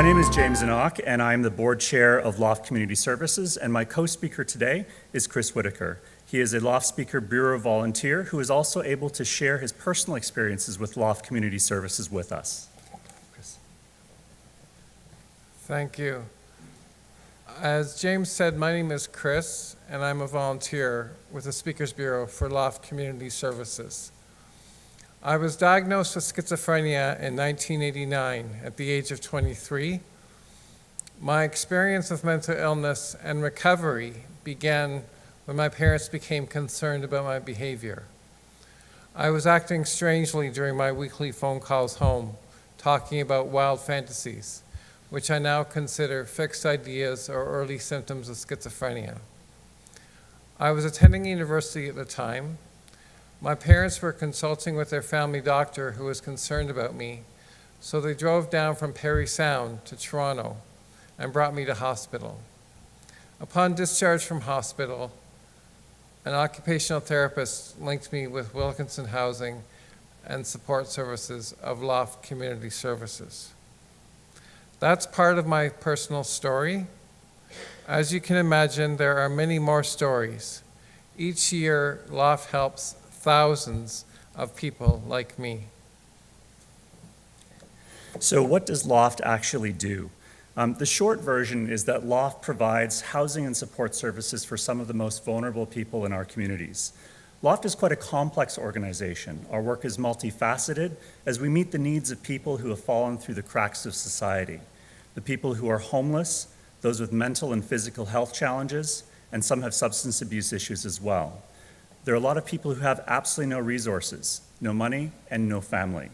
name is James Anok, and I'm the board chair of LOFT Community Services, and my co-speaker today is Chris Whittaker. He is a LOFT Speaker Bureau volunteer who is also able to share his personal experiences with LOFT Community Services with us. Chris. Thank you. As James said, my name is Chris, and I'm a volunteer with the Speakers Bureau for LOFT Community Services. I was diagnosed with schizophrenia in 1989 at the age of 23. My experience with mental illness and recovery began when my parents became concerned about my behavior. I was acting strangely during my weekly phone calls home, talking about wild fantasies, which I now consider fixed ideas or early symptoms of schizophrenia. I was attending university at the time. My parents were consulting with their family doctor who was concerned about me, so they drove down from Parry Sound to Toronto and brought me to hospital. Upon discharge from hospital, an occupational therapist linked me with Wilkinson Housing and Support Services of LOFT Community Services. That's part of my personal story. As you can imagine, there are many more stories. Each year, LOFT helps thousands of people like me. So what does LOFT actually do? The short version is that LOFT provides housing and support services for some of the most vulnerable people in our communities. LOFT is quite a complex organization. Our work is multifaceted as we meet the needs of people who have fallen through the cracks of society. The people who are homeless, those with mental and physical health challenges, and some have substance abuse issues as well. There are a lot of people who have absolutely no resources, no money, and no family.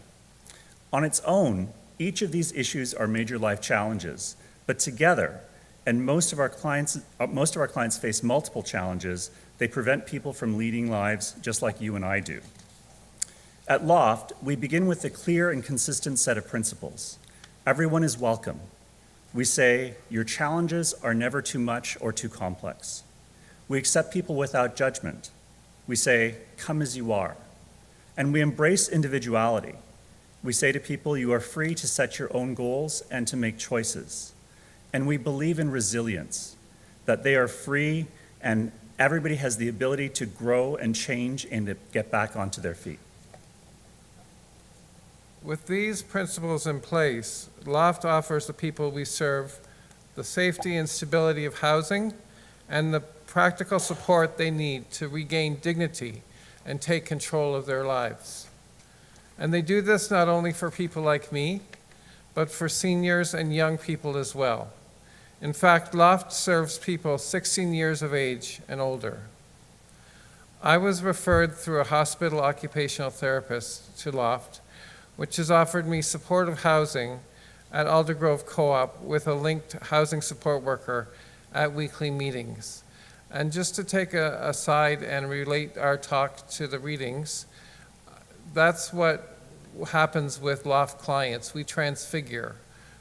On its own, each of these issues are major life challenges, but together, and most of our clients face multiple challenges, they prevent people from leading lives just like you and I do. At LOFT, we begin with a clear and consistent set of principles. Everyone is welcome. We say, your challenges are never too much or too complex. We accept people without judgment. We say, come as you are. And we embrace individuality. We say to people, you are free to set your own goals and to make choices. And we believe in resilience, that they are free and everybody has the ability to grow and change and to get back onto their feet. With these principles in place, LOFT offers the people we serve the safety and stability of housing and the practical support they need to regain dignity and take control of their lives. And they do this not only for people like me, but for seniors and young people as well. In fact, LOFT serves people 16 years of age and older. I was referred through a hospital occupational therapist to LOFT, which has offered me supportive housing at Aldergrove Co-op with a linked housing support worker at weekly meetings. And just to take a side and relate our talk to the readings, that's what happens with LOFT clients. We transfigure.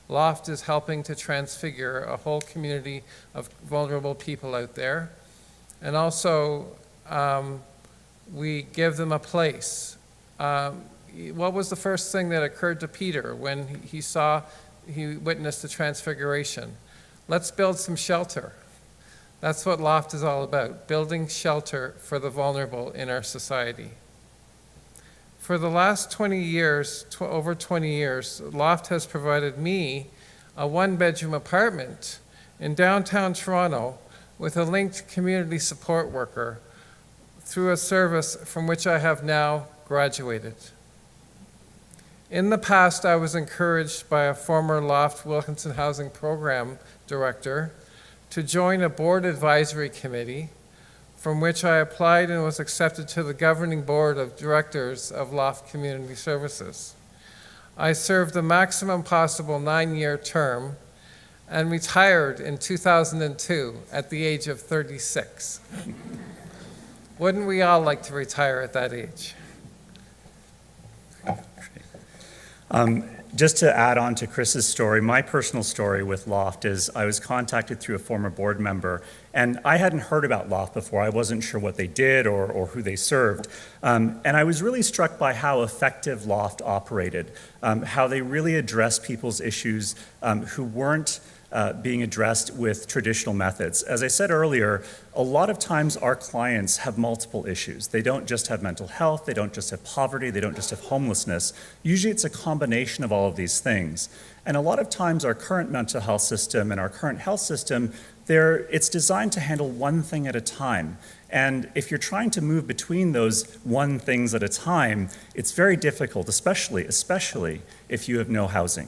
LOFT is helping to transfigure a whole community of vulnerable people out there. And also, we give them a place. What was the first thing that occurred to Peter when he witnessed the transfiguration? Let's build some shelter. That's what LOFT is all about, building shelter for the vulnerable in our society. For the last 20 years, over 20 years, LOFT has provided me a one-bedroom apartment in downtown Toronto with a linked community support worker through a service from which I have now graduated. In the past, I was encouraged by a former LOFT Wilkinson Housing Program director to join a board advisory committee from which I applied and was accepted to the governing board of directors of LOFT Community Services. I served the maximum possible 9-year term and retired in 2002 at the age of 36. Wouldn't we all like to retire at that age? Just to add on to Chris's story, my personal story with LOFT is I was contacted through a former board member, and I hadn't heard about LOFT before. I wasn't sure what they did or who they served. And I was really struck by how effective LOFT operated, how they really addressed people's issues who weren't being addressed with traditional methods. As I said earlier, a lot of times our clients have multiple issues. They don't just have mental health, they don't just have poverty, they don't just have homelessness. Usually it's a combination of all of these things. And a lot of times our current mental health system and our current health system, it's designed to handle one thing at a time. And if you're trying to move between those one things at a time, it's very difficult, especially if you have no housing.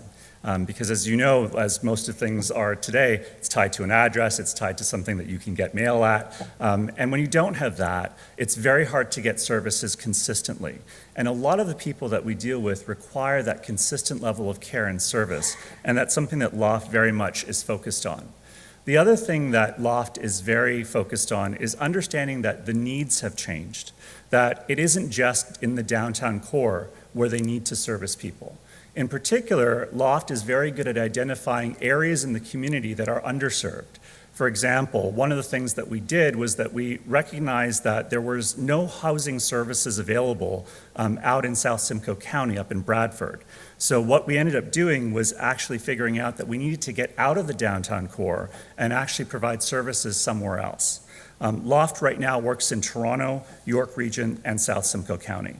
Because as you know, as most of things are today, it's tied to an address, it's tied to something that you can get mail at. And when you don't have that, it's very hard to get services consistently. And a lot of the people that we deal with require that consistent level of care and service. And that's something that LOFT very much is focused on. The other thing that LOFT is very focused on is understanding that the needs have changed, that it isn't just in the downtown core where they need to service people. In particular, LOFT is very good at identifying areas in the community that are underserved. For example, one of the things that we did was that we recognized that there was no housing services available out in South Simcoe County, up in Bradford. So what we ended up doing was actually figuring out that we needed to get out of the downtown core and actually provide services somewhere else. LOFT right now works in Toronto, York Region, and South Simcoe County.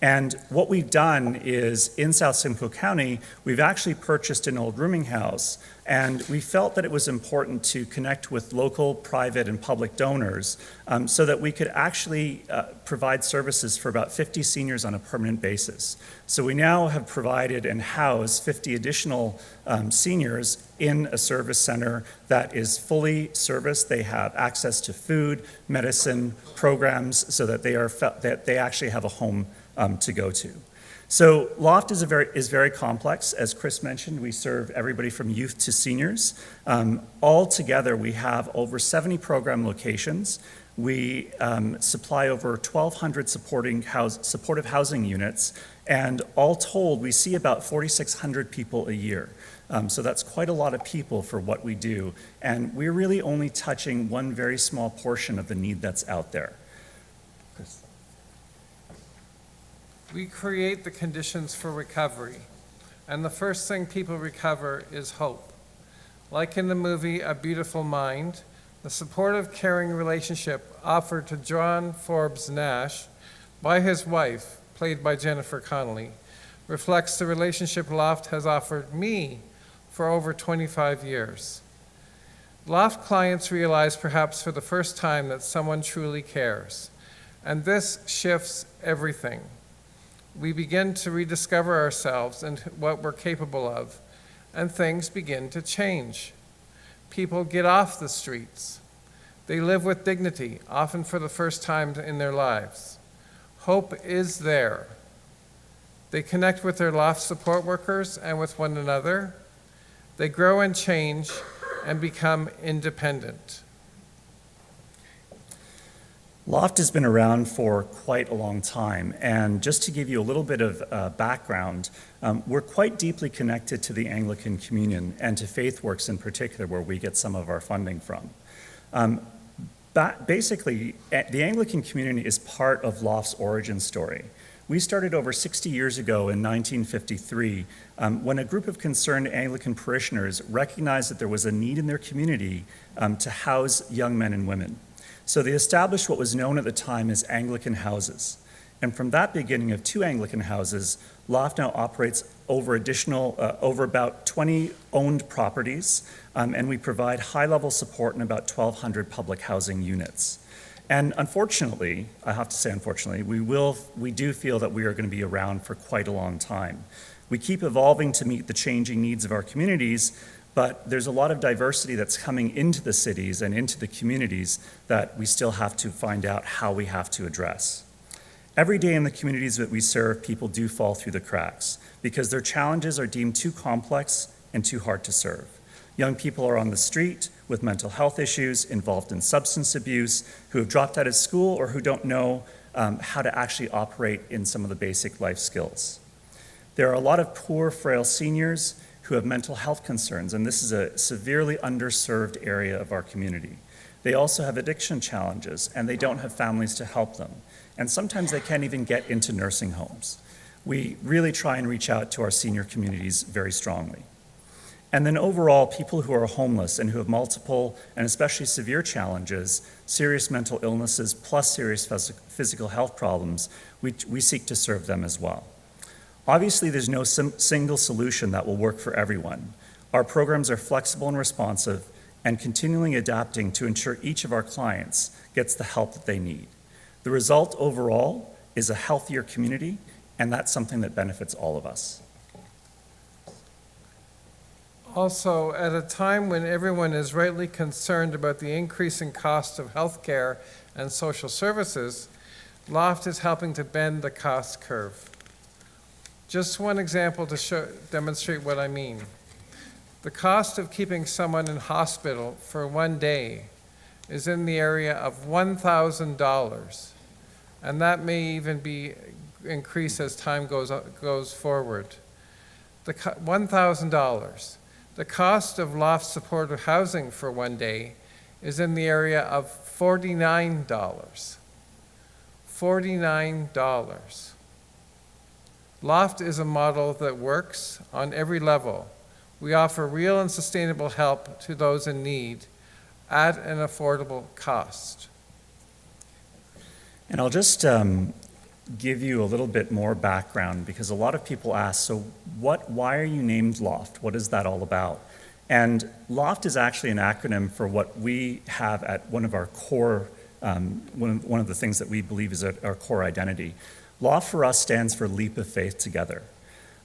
And what we've done is, in South Simcoe County, we've actually purchased an old rooming house, and we felt that it was important to connect with local, private, and public donors so that we could actually provide services for about 50 seniors on a permanent basis. So we now have provided and housed 50 additional seniors in a service center that is fully serviced. They have access to food, medicine, programs, so that they actually have a home to go to. So LOFT is very complex. As Chris mentioned, we serve everybody from youth to seniors. All together, we have over 70 program locations. We supply over 1,200 supportive housing units, and all told, we see about 4,600 people a year. So that's quite a lot of people for what we do, and we're really only touching one very small portion of the need that's out there. Chris. We create the conditions for recovery, and the first thing people recover is hope. Like in the movie A Beautiful Mind, the supportive, caring relationship offered to John Forbes Nash by his wife, played by Jennifer Connelly, reflects the relationship LOFT has offered me for over 25 years. LOFT clients realize perhaps for the first time that someone truly cares, and this shifts everything. We begin to rediscover ourselves and what we're capable of, and things begin to change. People get off the streets. They live with dignity, often for the first time in their lives. Hope is there. They connect with their LOFT support workers and with one another. They grow and change and become independent. LOFT has been around for quite a long time, and just to give you a little bit of background, we're quite deeply connected to the Anglican Communion and to FaithWorks in particular, where we get some of our funding from. Basically, the Anglican Communion is part of LOFT's origin story. We started over 60 years ago in 1953 when a group of concerned Anglican parishioners recognized that there was a need in their community to house young men and women. So they established what was known at the time as Anglican houses. And from that beginning of 2 Anglican houses, LOFT now operates over about 20 owned properties, and we provide high-level support in about 1,200 public housing units. And unfortunately, I have to say unfortunately, we do feel that we are going to be around for quite a long time. We keep evolving to meet the changing needs of our communities, but there's a lot of diversity that's coming into the cities and into the communities that we still have to find out how we have to address. Every day in the communities that we serve, people do fall through the cracks because their challenges are deemed too complex and too hard to serve. Young people are on the street with mental health issues, involved in substance abuse, who have dropped out of school or who don't know how to actually operate in some of the basic life skills. There are a lot of poor, frail seniors who have mental health concerns, and this is a severely underserved area of our community. They also have addiction challenges, and they don't have families to help them. And sometimes they can't even get into nursing homes. We really try and reach out to our senior communities very strongly. And then overall, people who are homeless and who have multiple and especially severe challenges, serious mental illnesses plus serious physical health problems, we seek to serve them as well. Obviously, there's no single solution that will work for everyone. Our programs are flexible and responsive and continually adapting to ensure each of our clients gets the help that they need. The result overall is a healthier community, and that's something that benefits all of us. Also, at a time when everyone is rightly concerned about the increasing cost of healthcare and social services, LOFT is helping to bend the cost curve. Just one example to demonstrate what I mean. The cost of keeping someone in hospital for one day is in the area of $1,000, and that may even be increased as time goes forward. $1,000. The cost of LOFT supportive housing for one day is in the area of $49. $49. LOFT is a model that works on every level. We offer real and sustainable help to those in need at an affordable cost. And I'll just give you a little bit more background, because a lot of people ask, so why are you named LOFT? What is that all about? And LOFT is actually an acronym for what we have at one of our core, one of the things that we believe is our core identity. LOFT for us stands for Leap of Faith Together.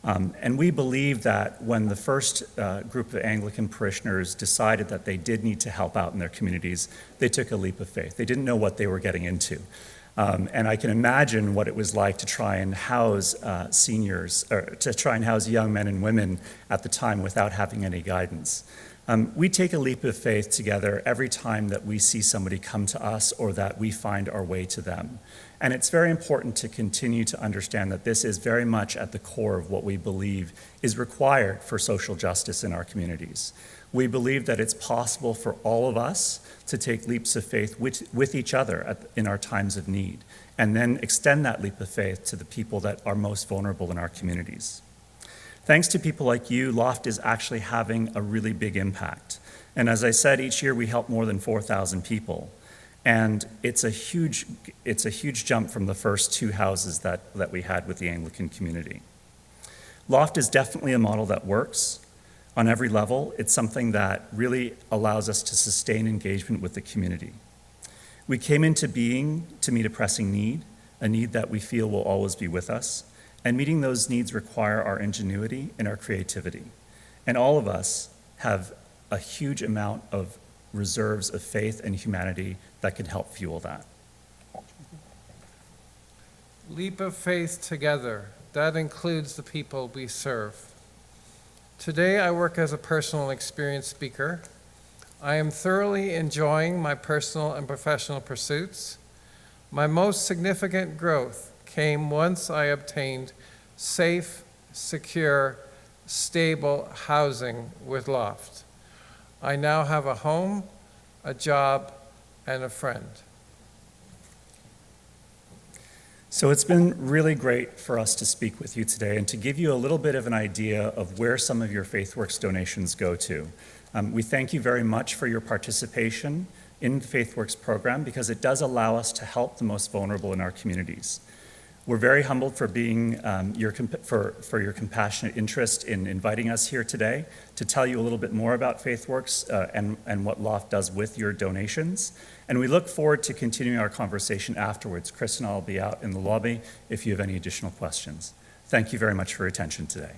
And we believe that when the first group of Anglican parishioners decided that they did need to help out in their communities, they took a leap of faith. They didn't know what they were getting into. And I can imagine what it was like to try and house seniors, or to try and house young men and women at the time without having any guidance. We take a leap of faith together every time that we see somebody come to us or that we find our way to them. And it's very important to continue to understand that this is very much at the core of what we believe is required for social justice in our communities. We believe that it's possible for all of us to take leaps of faith with each other in our times of need, and then extend that leap of faith to the people that are most vulnerable in our communities. Thanks to people like you, LOFT is actually having a really big impact. And as I said, each year we help more than 4,000 people. And it's a huge jump from the first two houses that we had with the Anglican community. LOFT is definitely a model that works on every level. It's something that really allows us to sustain engagement with the community. We came into being to meet a pressing need, a need that we feel will always be with us, and meeting those needs require our ingenuity and our creativity. And all of us have a huge amount of reserves of faith and humanity that can help fuel that. Leap of faith together. That includes the people we serve. Today I work as a personal experience speaker. I am thoroughly enjoying my personal and professional pursuits. My most significant growth came once I obtained safe, secure, stable housing with LOFT. I now have a home, a job, and a friend. So it's been really great for us to speak with you today and to give you a little bit of an idea of where some of your FaithWorks donations go to. We thank you very much for your participation in the FaithWorks program, because it does allow us to help the most vulnerable in our communities. We're very humbled for being for your compassionate interest in inviting us here today to tell you a little bit more about FaithWorks and what LOFT does with your donations. And we look forward to continuing our conversation afterwards. Chris and I will be out in the lobby if you have any additional questions. Thank you very much for your attention today.